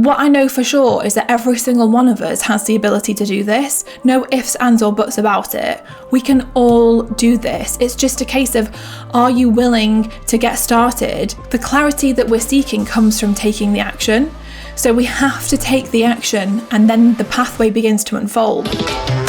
what I know for sure is that every single one of us has the ability to do this. No ifs, ands or buts about it. We can all do this. It's just a case of, are you willing to get started? The clarity that we're seeking comes from taking the action. So we have to take the action, and then the pathway begins to unfold.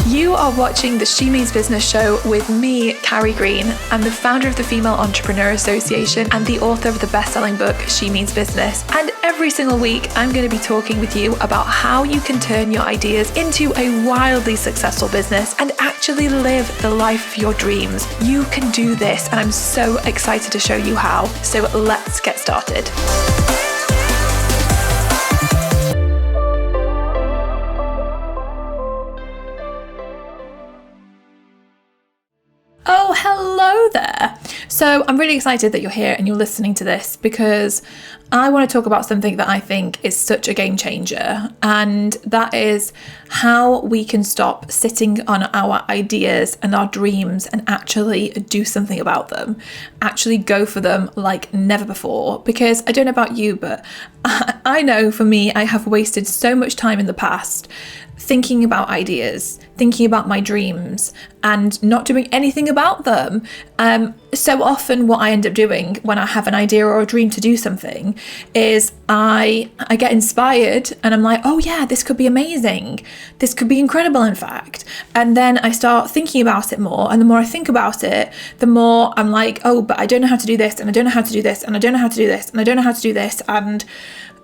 You are watching the She Means Business show with me, Carrie Green. I'm the founder of the Female Entrepreneur Association and the author of the best-selling book, She Means Business. And every single week, I'm going to be talking with you about how you can turn your ideas into a wildly successful business and actually live the life of your dreams. You can do this, and I'm so excited to show you how. So let's get started. Oh, hello there. So I'm really excited that you're here and you're listening to this, because I want to talk about something that I think is such a game changer, and that is how we can stop sitting on our ideas and our dreams and actually do something about them, actually go for them like never before. Because I don't know about you, but I know for me, I have wasted so much time in the past thinking about ideas, thinking about my dreams, and not doing anything about them. So often what I end up doing when I have an idea or a dream to do something is I get inspired and I'm like, oh yeah, this could be amazing. This could be incredible, in fact. And then I start thinking about it more. And the more I think about it, the more I'm like, oh, but I don't know how to do this, and I don't know how to do this, and I don't know how to do this, and I don't know how to do this.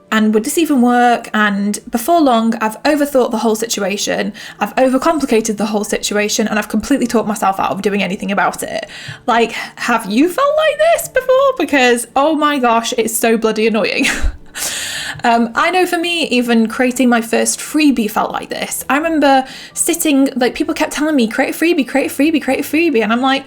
And would this even work? And before long, I've overthought the whole situation, I've overcomplicated the whole situation, and I've completely talked myself out of doing anything about it. Like, have you felt like this before? Because, oh my gosh, it's so bloody annoying. I know for me, even creating my first freebie felt like this. I remember sitting, like, people kept telling me, create a freebie, create a freebie, create a freebie. And I'm like,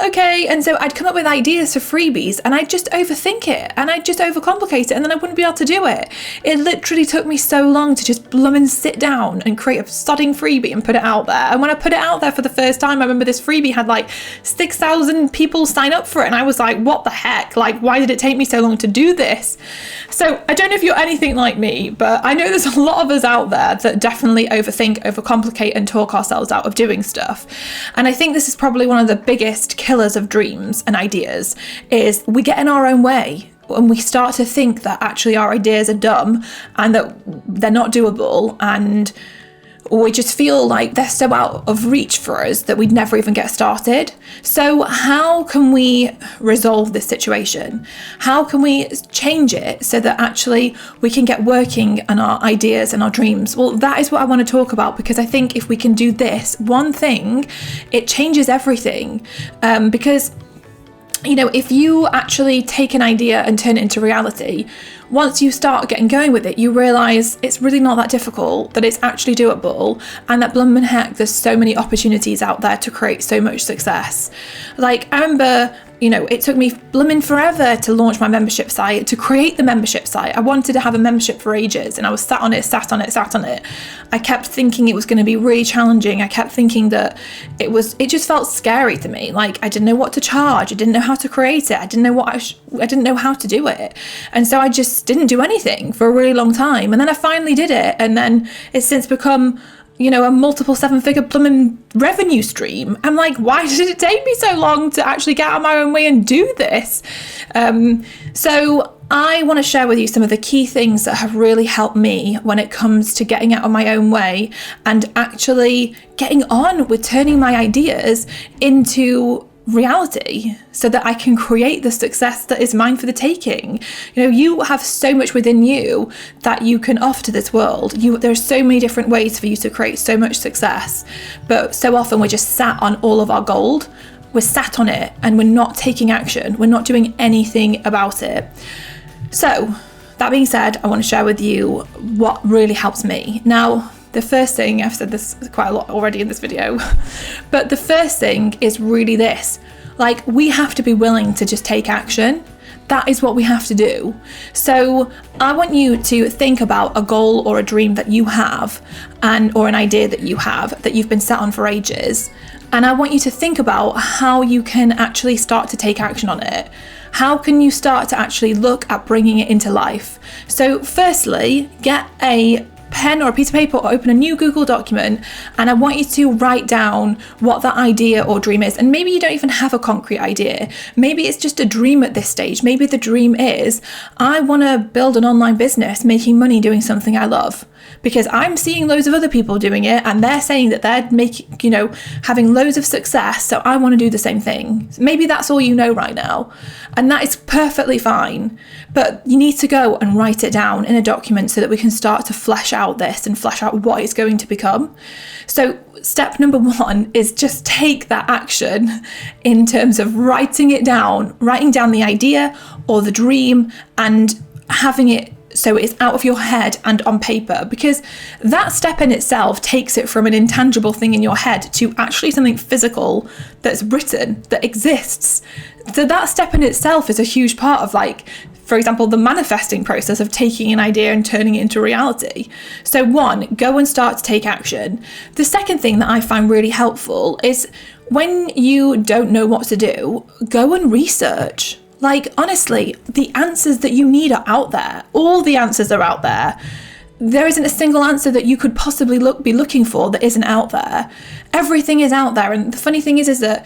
okay. And so I'd come up with ideas for freebies and I'd just overthink it and I'd just overcomplicate it, and then I wouldn't be able to do it. It literally took me so long to just blummin' sit down and create a sodding freebie and put it out there. And when I put it out there for the first time, I remember this freebie had like 6,000 people sign up for it. And I was like, what the heck? Like, why did it take me so long to do this? So I don't know if you're anything like me, but I know there's a lot of us out there that definitely overthink, overcomplicate, and talk ourselves out of doing stuff. And I think this is probably one of the biggest killers of dreams and ideas, is we get in our own way and we start to think that actually our ideas are dumb and that they're not doable, and we just feel like they're so out of reach for us that we'd never even get started. So how can we resolve this situation? How can we change it so that actually we can get working on our ideas and our dreams? Well, that is what I want to talk about, because I think if we can do this one thing, it changes everything. Because, you know, if you actually take an idea and turn it into reality, once you start getting going with it, you realise it's really not that difficult, that it's actually doable, and that blummin' heck, there's so many opportunities out there to create so much success. Like, I remember, you know, it took me blummin' forever to launch my membership site, to create the membership site. I wanted to have a membership for ages, and I was sat on it. I kept thinking it was going to be really challenging. I kept thinking that it just felt scary to me. Like, I didn't know what to charge. I didn't know how to create it. I didn't know I didn't know how to do it. And so I just didn't do anything for a really long time. And then I finally did it. And then it's since become, you know, a multiple 7-figure plumbing revenue stream. I'm like, why did it take me so long to actually get out of my own way and do this? So I want to share with you some of the key things that have really helped me when it comes to getting out of my own way and actually getting on with turning my ideas into reality so that I can create the success that is mine for the taking. You know, you have so much within you that you can offer to this world. There's so many different ways for you to create so much success, but so often we're just sat on all of our gold. We're sat on it and we're not taking action. We're not doing anything about it. So that being said, I want to share with you what really helps me. Now, the first thing, I've said this quite a lot already in this video, but the first thing is really this. Like, we have to be willing to just take action. That is what we have to do. So I want you to think about a goal or a dream that you have, or an idea that you have that you've been sat on for ages. And I want you to think about how you can actually start to take action on it. How can you start to actually look at bringing it into life? So firstly, get a pen or a piece of paper or open a new Google document, and I want you to write down what that idea or dream is. And maybe you don't even have a concrete idea. Maybe it's just a dream at this stage. Maybe the dream is, I want to build an online business making money doing something I love, because I'm seeing loads of other people doing it and they're saying that they're making, having loads of success, so I want to do the same thing. Maybe that's all you know right now, and that is perfectly fine, but you need to go and write it down in a document so that we can start to flesh out this and flesh out what it's going to become. So step number 1 is just take that action in terms of writing down the idea or the dream and having it so it's out of your head and on paper, because that step in itself takes it from an intangible thing in your head to actually something physical that's written, that exists. So that step in itself is a huge part of, for example, the manifesting process of taking an idea and turning it into reality. So 1, go and start to take action. The second thing that I find really helpful is when you don't know what to do, go and research. Honestly, the answers that you need are out there. All the answers are out there. There isn't a single answer that you could possibly be looking for that isn't out there. Everything is out there. And the funny thing is that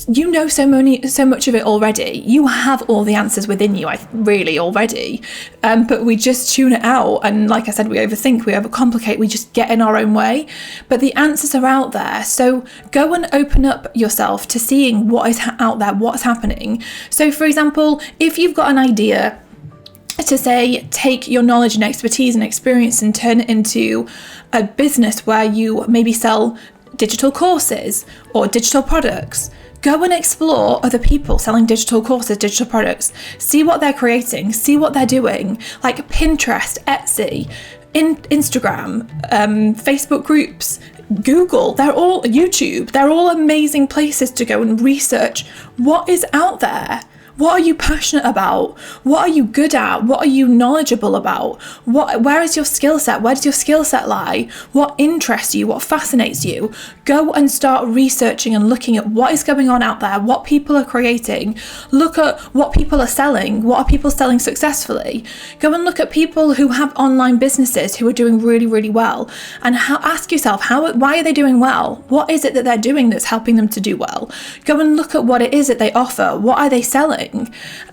you know so much of it already. You have all the answers within you, really already. But we just tune it out. And like I said, we overthink, we overcomplicate, we just get in our own way. But the answers are out there. So go and open up yourself to seeing what is out there, what's happening. So for example, if you've got an idea to say, take your knowledge and expertise and experience and turn it into a business where you maybe sell digital courses or digital products, go and explore other people selling digital courses, digital products, see what they're creating, see what they're doing, like Pinterest, Etsy, Instagram, Facebook groups, Google, YouTube, they're all amazing places to go and research what is out there. What are you passionate about? What are you good at? What are you knowledgeable about? Where is your skill set? Where does your skill set lie? What interests you? What fascinates you? Go and start researching and looking at what is going on out there, what people are creating. Look at what people are selling. What are people selling successfully? Go and look at people who have online businesses who are doing really, really well, and ask yourself, why are they doing well? What is it that they're doing that's helping them to do well? Go and look at what it is that they offer. What are they selling?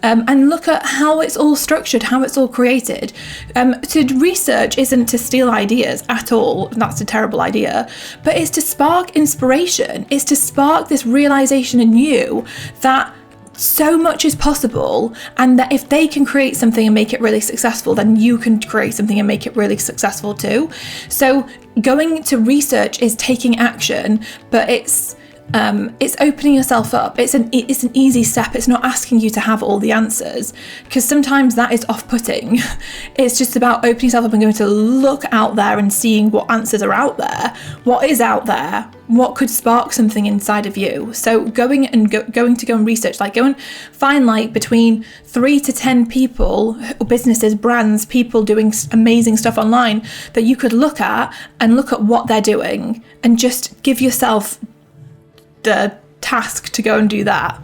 And look at how it's all structured, how it's all created. To research isn't to steal ideas at all. That's a terrible idea. But it's to spark inspiration. It's to spark this realization in you that so much is possible, and that if they can create something and make it really successful, then you can create something and make it really successful too. So going to research is taking action, but it's opening yourself up. It's an easy step. It's not asking you to have all the answers, because sometimes that is off-putting. It's just about opening yourself up and going to look out there and seeing what answers are out there, what is out there, what could spark something inside of you. So going to go and research, go and find between 3 to 10 people, businesses, brands, people doing amazing stuff online that you could look at and look at what they're doing, and just give yourself the task to go and do that.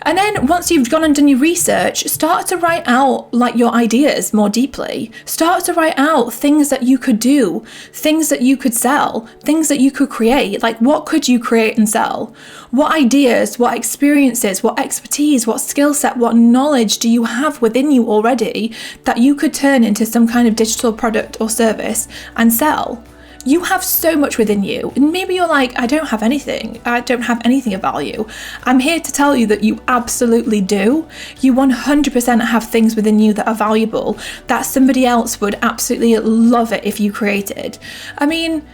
And then once you've gone and done your research, start to write out your ideas more deeply. Start to write out things that you could do, things that you could sell, things that you could create. What could you create and sell? What ideas, what experiences, what expertise, what skill set, what knowledge do you have within you already that you could turn into some kind of digital product or service and sell? You have so much within you, and maybe you're like, I don't have anything of value. I'm here to tell you that you absolutely do. You 100% have things within you that are valuable, that somebody else would absolutely love it if you created. I mean,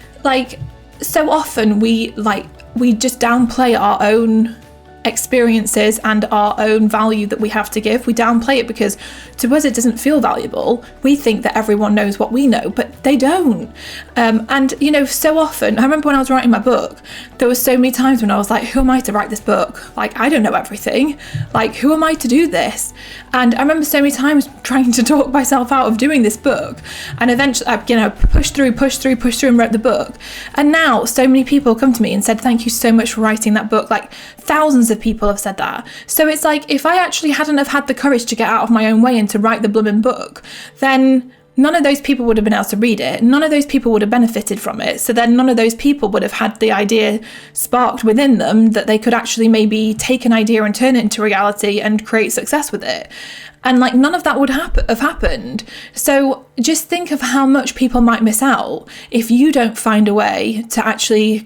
so often we just downplay our own experiences and our own value that we have to give. We downplay it because to us it doesn't feel valuable. We think that everyone knows what we know, but they don't. And so often, I remember when I was writing my book, there were so many times when I was like, who am I to write this book? I don't know everything. Who am I to do this? And I remember so many times trying to talk myself out of doing this book, and eventually I pushed through and wrote the book. And now so many people come to me and said, thank you so much for writing that book. Thousands of people have said that. So it's like, if I actually hadn't have had the courage to get out of my own way and to write the blooming book, then none of those people would have been able to read it. None of those people would have benefited from it. So then none of those people would have had the idea sparked within them that they could actually maybe take an idea and turn it into reality and create success with it. And like, none of that would have happened. So just think of how much people might miss out if you don't find a way to actually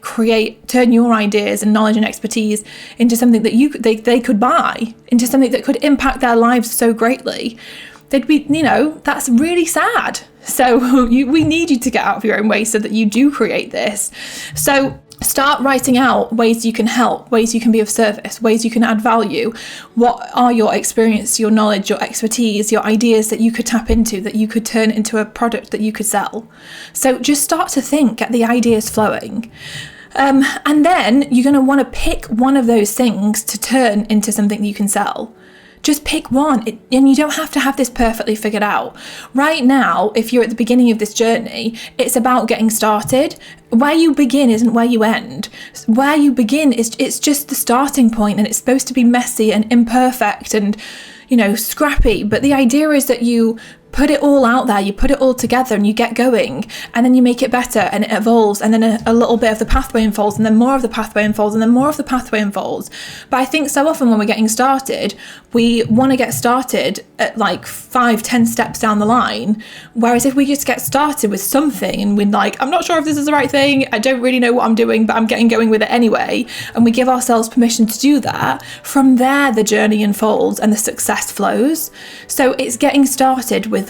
turn your ideas and knowledge and expertise into something that they could buy, into something that could impact their lives so greatly. They'd be, that's really sad. So we need you to get out of your own way so that you do create this. So start writing out ways you can help, ways you can be of service, ways you can add value. What are your experience, your knowledge, your expertise, your ideas that you could tap into, that you could turn into a product that you could sell? So just start to think, get the ideas flowing. And then you're going to want to pick one of those things to turn into something you can sell. Just pick one, and you don't have to have this perfectly figured out. Right now, if you're at the beginning of this journey, it's about getting started. Where you begin isn't where you end. Where you begin it's just the starting point, and it's supposed to be messy and imperfect and, scrappy. But the idea is that you put it all out there, you put it all together and you get going, and then you make it better and it evolves, and then a little bit of the pathway unfolds, and then more of the pathway unfolds, and then more of the pathway unfolds. But I think so often when we're getting started, we want to get started at like 5-10 steps down the line, whereas if we just get started with something and we're like, I'm not sure if this is the right thing, I don't really know what I'm doing, but I'm getting going with it anyway, and we give ourselves permission to do that, from there the journey unfolds and the success flows. So it's getting started with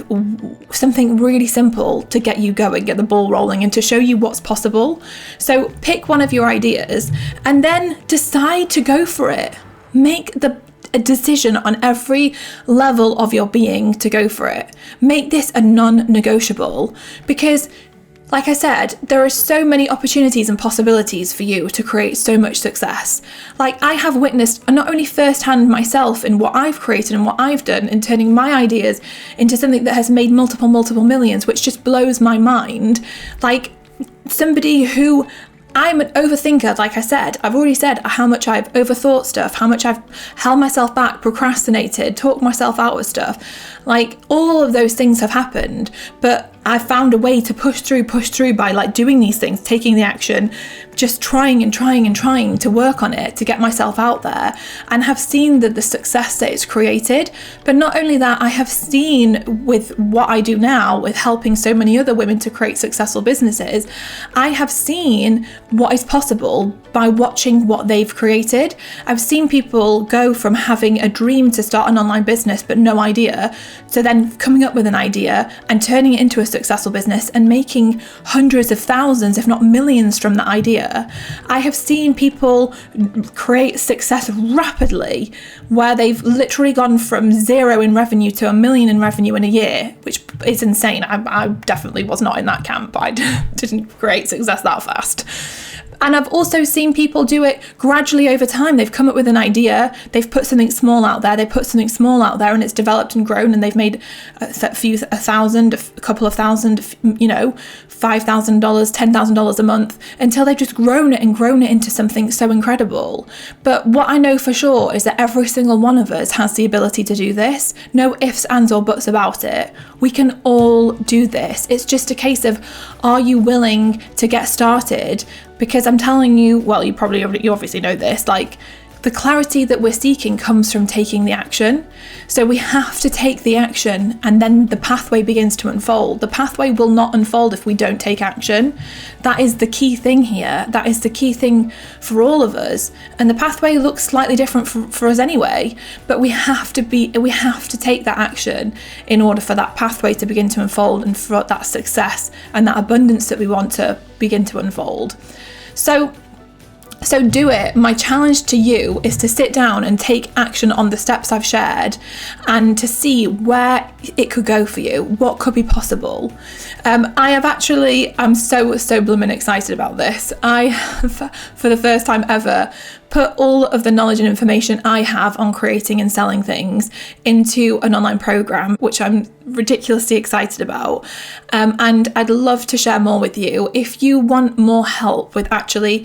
something really simple to get you going, get the ball rolling, and to show you what's possible. So pick one of your ideas and then decide to go for it. Make a decision on every level of your being to go for it. Make this a non-negotiable, because like I said, there are so many opportunities and possibilities for you to create so much success. Like, I have witnessed not only firsthand myself in what I've created and what I've done in turning my ideas into something that has made multiple millions, which just blows my mind. Like, somebody who, I'm an overthinker, like I said. I've already said how much I've overthought stuff, how much I've held myself back, procrastinated, talked myself out of stuff. Like, all of those things have happened, but I found a way to push through by like doing these things, taking the action, just trying to work on it, to get myself out there, and have seen the success that it's created. But not only that, I have seen with what I do now, with helping so many other women to create successful businesses, I have seen what is possible by watching what they've created. I've seen people go from having a dream to start an online business but no idea, to then coming up with an idea and turning it into a successful business and making hundreds of thousands, if not millions, from that idea. I have seen people create success rapidly, where they've literally gone from 0 in revenue to $1 million in revenue in a year, which is insane. I definitely was not in that camp. I didn't create success that fast. And I've also seen people do it gradually over time. They've come up with an idea, they've put something small out there, and it's developed and grown, and they've made a thousand, a couple of thousand, $5,000, $10,000 a month, until they've just grown it into something so incredible. But what I know for sure is that every single one of us has the ability to do this. No ifs, ands, or buts about it. We can all do this. It's just a case of, are you willing to get started? Because I'm telling you, well, you obviously know this, like, the clarity that we're seeking comes from taking the action. So we have to take the action, and then the pathway begins to unfold. The pathway will not unfold if we don't take action. That is the key thing here. That is the key thing for all of us. And the pathway looks slightly different for us anyway, but we have to take that action in order for that pathway to begin to unfold, and for that success and that abundance that we want to begin to unfold. So do it. My challenge to you is to sit down and take action on the steps I've shared, and to see where it could go for you, what could be possible. I'm so blooming excited about this. I have, for the first time ever, put all of the knowledge and information I have on creating and selling things into an online program, which I'm ridiculously excited about. And I'd love to share more with you. If you want more help with actually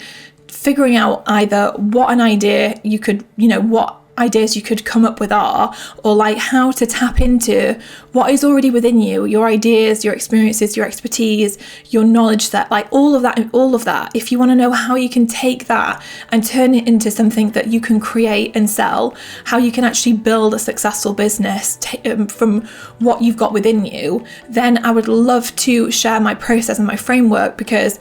figuring out either what an idea you could, what ideas you could come up with are, or like how to tap into what is already within you, your ideas, your experiences, your expertise, your knowledge set, like all of that. If you want to know how you can take that and turn it into something that you can create and sell, how you can actually build a successful business from what you've got within you, then I would love to share my process and my framework, because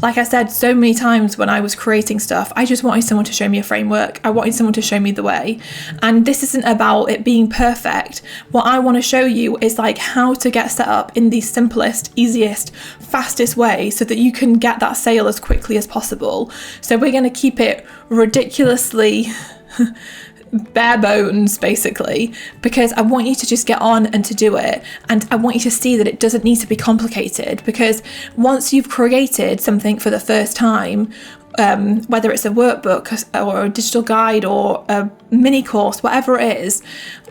like I said, so many times when I was creating stuff, I just wanted someone to show me a framework. I wanted someone to show me the way. And this isn't about it being perfect. What I want to show you is like how to get set up in the simplest, easiest, fastest way so that you can get that sale as quickly as possible. So we're going to keep it ridiculously bare bones, basically, because I want you to just get on and to do it. And I want you to see that it doesn't need to be complicated, because once you've created something for the first time, whether it's a workbook or a digital guide or a mini course, whatever it is,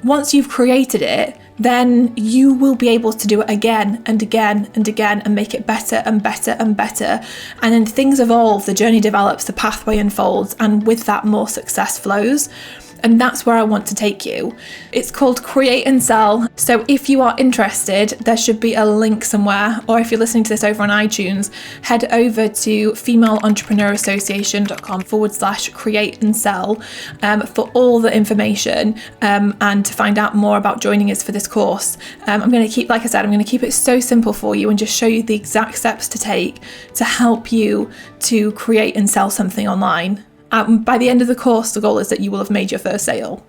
once you've created it, then you will be able to do it again and again and again and make it better and better and better. And then things evolve, the journey develops, the pathway unfolds, and with that more success flows. And that's where I want to take you. It's called Create and Sell. So if you are interested, there should be a link somewhere, or if you're listening to this over on iTunes, head over to femaleentrepreneurassociation.com/create and sell for all the information and to find out more about joining us for this course. I'm going to keep it so simple for you and just show you the exact steps to take to help you to create and sell something online. By the end of the course, the goal is that you will have made your first sale.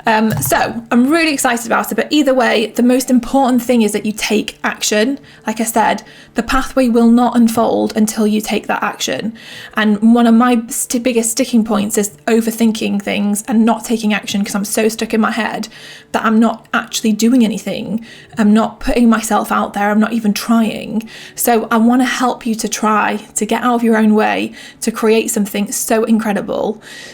So I'm really excited about it. But either way, the most important thing is that you take action. Like I said, the pathway will not unfold until you take that action. And one of my biggest sticking points is overthinking things and not taking action, because I'm so stuck in my head that I'm not actually doing anything. I'm not putting myself out there. I'm not even trying. So I want to help you to try to get out of your own way, to create something so incredible.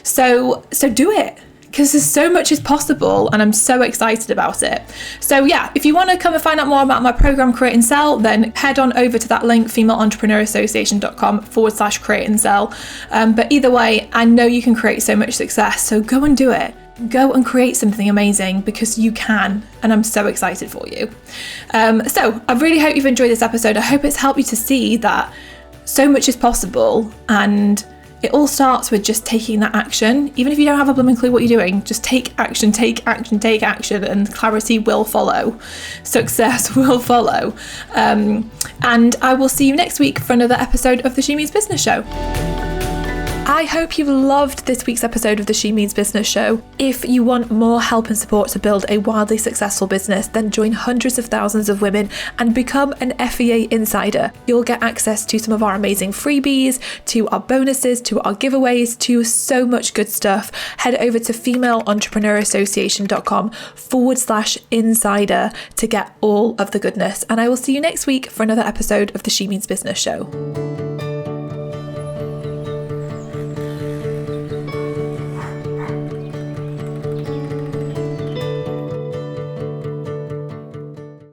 So do it, because there's so much is possible and I'm so excited about it. So yeah, if you want to come and find out more about my program Create and Sell, then head on over to that link, femaleentrepreneurassociation.com/create and sell. But either way, I know you can create so much success, so go and do it. Go and create something amazing, because you can, and I'm so excited for you. So I really hope you've enjoyed this episode. I hope it's helped you to see that so much is possible, and it all starts with just taking that action. Even if you don't have a blooming clue what you're doing, just take action, and clarity will follow. Success will follow. And I will see you next week for another episode of the She Means Business Show. I hope you've loved this week's episode of the She Means Business Show. If you want more help and support to build a wildly successful business, then join hundreds of thousands of women and become an FEA insider. You'll get access to some of our amazing freebies, to our bonuses, to our giveaways, to so much good stuff. Head over to femaleentrepreneurassociation.com/insider to get all of the goodness. And I will see you next week for another episode of the She Means Business Show.